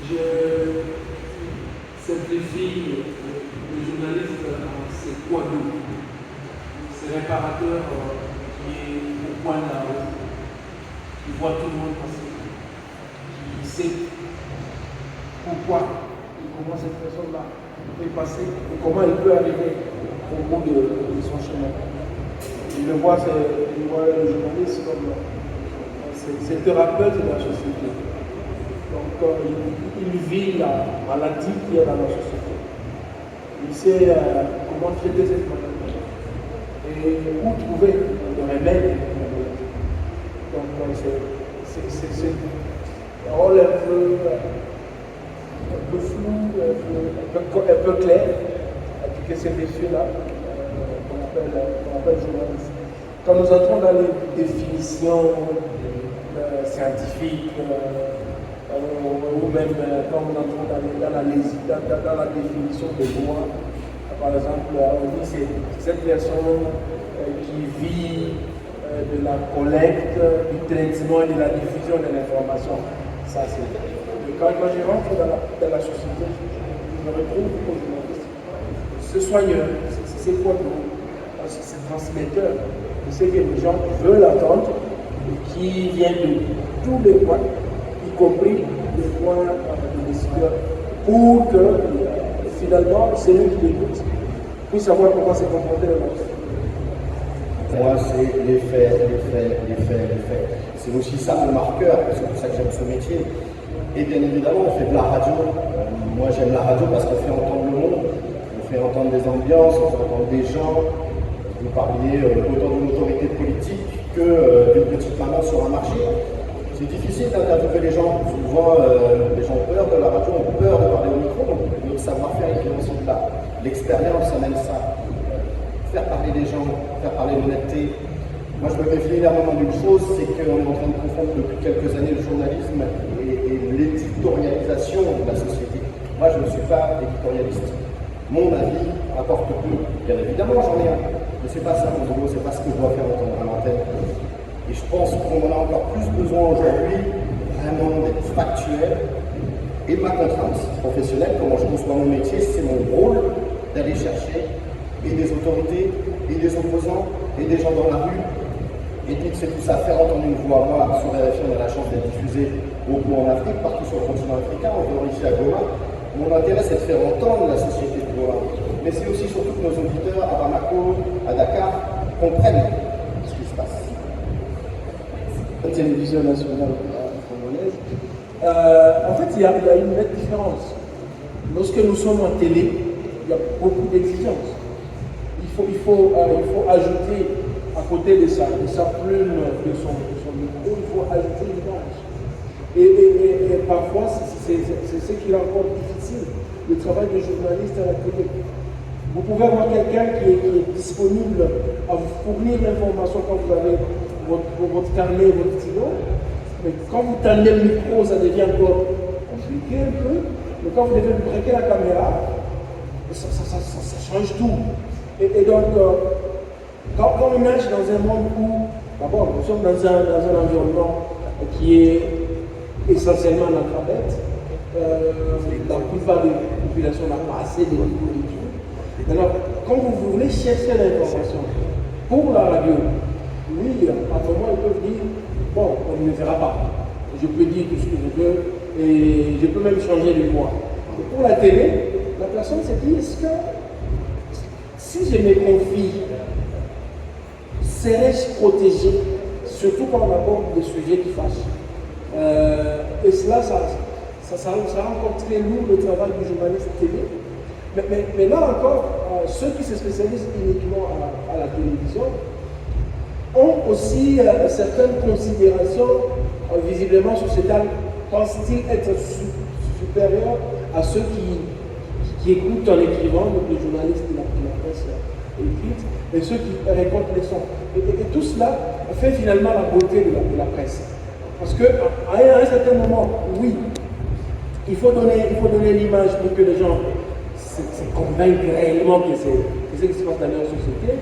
Je simplifie le journaliste à ses poids d'eau, ce réparateur qui est au point de la route, qui voit tout le monde passer, qui sait pourquoi et comment cette personne-là peut passer et comment elle peut arriver au bout de son chemin. Je le vois le journaliste comme c'est thérapeute de la société. Donc il vit la maladie qui est dans la société. Il sait comment traiter cette maladie et où trouver le remède. Donc c'est un rôle un peu flou, un peu clair, que ces messieurs-là qu'on appelle journalistes. Quand nous entrons dans les définitions scientifiques, ou même quand nous entrons dans la définition des lois, par exemple, on dit c'est cette personne qui vit de la collecte, du traitement et de la diffusion de l'information. Ça, c'est. Quand je rentre dans la société, je me retrouve au journaliste. Ce soigneur, c'est quoi ce transmetteur de ce que les gens veulent entendre et qui vient de tous les points, y compris les points de décideurs, pour que finalement celui qui l'écoute puisse savoir comment se comporter le monde. Pour moi, c'est les faits. C'est aussi ça le marqueur, c'est pour ça que j'aime ce métier. Et bien évidemment, on fait de la radio. Moi, j'aime la radio parce qu'on fait entendre le monde, on fait entendre des ambiances, on fait entendre des gens. Vous parliez autant d'une autorité politique que d'une petite maman sur un marché. C'est difficile d'interviewer les gens. Souvent, les gens ont peur de la radio, ont peur de parler au micro. Donc, notre savoir-faire, il vient aussi de là. L'expérience amène ça. Faire parler les gens, faire parler l'honnêteté. Moi, je me méfie énormément d'une chose, c'est qu'on est en train de confondre depuis quelques années le journalisme et l'éditorialisation de la société. Moi, je ne suis pas éditorialiste. Mon avis apporte peu. Bien évidemment, j'en ai un. Mais ce n'est pas ça mon boulot, ce n'est pas ce que je dois faire entendre à l'antenne. Et je pense qu'on en a encore plus besoin aujourd'hui, vraiment d'être factuel. Et ma contrainte professionnelle, comment je conçois mon métier, c'est mon rôle d'aller chercher et des autorités, et des opposants, et des gens dans la rue. Et puis c'est tout ça, faire entendre une voix. Moi, sur RFI, on a la chance d'être diffusé beaucoup en Afrique, partout sur le continent africain, on vient ici à Goma. Mon intérêt, c'est de faire entendre la société de Goma. Mais c'est aussi surtout que nos auditeurs à Bamako, à Dakar, comprennent ce qui se passe. La télévision nationale congolaise, en fait, il y a une nette différence. Lorsque nous sommes en télé, il y a beaucoup d'exigences. Il faut ajouter, à côté de sa plume, de son micro, il faut ajouter l'image. Et parfois, c'est ce qui rend encore difficile le travail de journaliste à la télé. Vous pouvez avoir quelqu'un qui est disponible à vous fournir l'information quand vous avez votre carnet, votre stylo, mais quand vous tendez le micro, ça devient encore compliqué un peu. Mais quand vous devez braquer la caméra, ça change tout. Et donc, quand on nage dans un monde où, d'abord, nous sommes dans un environnement qui est essentiellement analphabète, la plupart des populations n'ont pas assez de niveau d'études. Alors, quand vous voulez chercher l'information pour la radio, oui, à un moment, ils peuvent dire, bon, on ne le fera pas. Je peux dire tout ce que je veux et je peux même changer de voix. Et pour la télé, la personne se dit, est-ce que si je me confie, serais-je protégé, surtout quand on aborde des sujets qui fâchent. Et cela, ça rend encore très lourd le travail du journaliste télé. Mais là encore, ceux qui se spécialisent uniquement à la télévision ont aussi certaines considérations visiblement sociétales. Pensent-ils être supérieurs à ceux qui écoutent en écrivant, donc les journalistes de la presse écrite, et ceux qui récoltent les sons. Et tout cela fait finalement la beauté de la presse. Parce qu'à un certain moment, oui, il faut donner l'image pour que les gens se convainquent réellement que c'est ce qui se passe dans leur société.